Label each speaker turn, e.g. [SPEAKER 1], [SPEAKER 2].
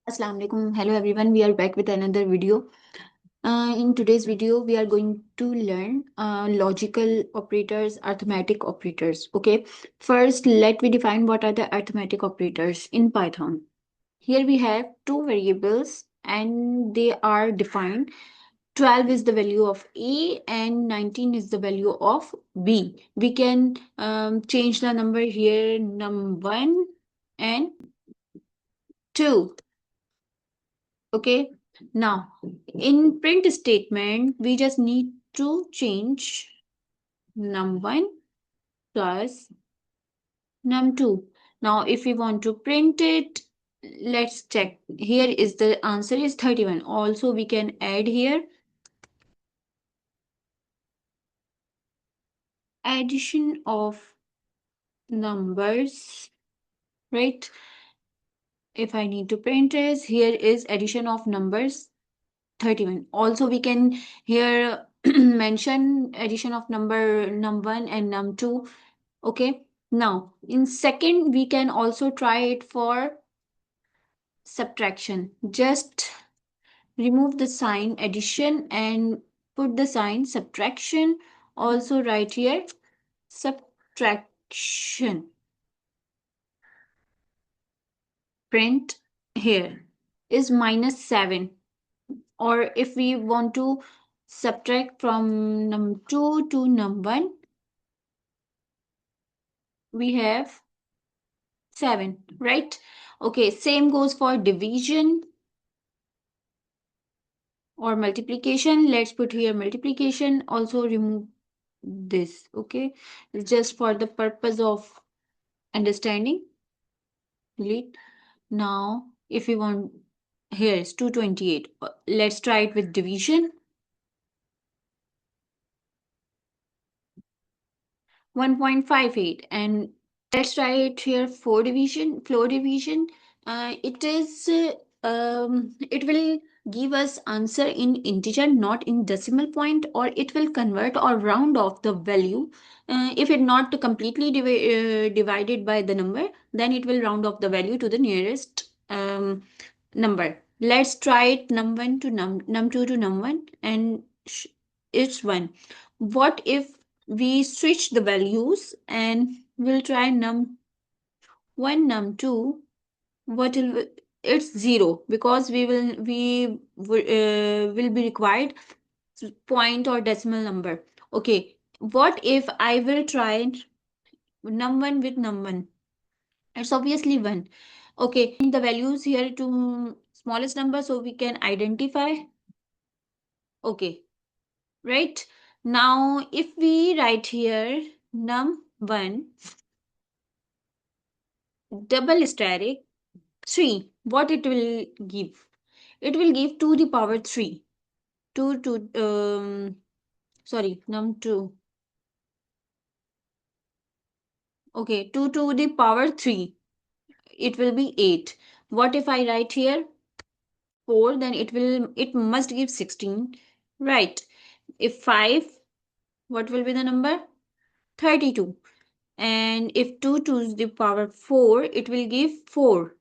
[SPEAKER 1] Assalamu alaikum. Hello everyone. We are back with another video. In today's video, we are going to learn logical operators, arithmetic operators. Okay. First, let me define what are the arithmetic operators in Python. Here we have two variables and they are defined. 12 is the value of A and 19 is the value of B. We can change the number here, number 1 and 2. Okay, now in print statement, we just need to change num1 plus num2. Now, if we want to print it, let's check. Here is the answer is 31. Also, we can add here addition of numbers, right? If I need to print is here is addition of numbers 31. Also, we can here mention addition of number num1 and num2. Okay. Now, in second, we can also try it for subtraction. Just remove the sign addition and put the sign subtraction. Also write here subtraction. Print here is -7. Or if we want to subtract from num2 to num1, we have 7, right? Okay, same goes for division or multiplication. Let's put here multiplication. Also remove this, okay? Just for the purpose of understanding. Delete. Now, if we want, here is 228. Let's try it with division. 1.58, and let's try it here for division, floor division. It will give us answer in integer, not in decimal point, or it will convert or round off the value. If it not completely divided by the number, then it will round off the value to the nearest number. Let's try it num1 to num2 to num1, and it's 1. What if we switch the values and we'll try num1 num2? What will it's 0, because we will be required point or decimal number. Okay, what if I will try num1 with num1? It's obviously 1. Okay, the values here to smallest number so we can identify. Okay, right? Now, if we write here num1 double asterisk 3, what it will give? It will give 2 to the power 3. 2 to, sorry, num2. Okay, 2 to the power 3. It will be 8. What if I write here 4? Then it must give 16. Right. If 5, what will be the number? 32. And if 2 to the power 4, it will give 4.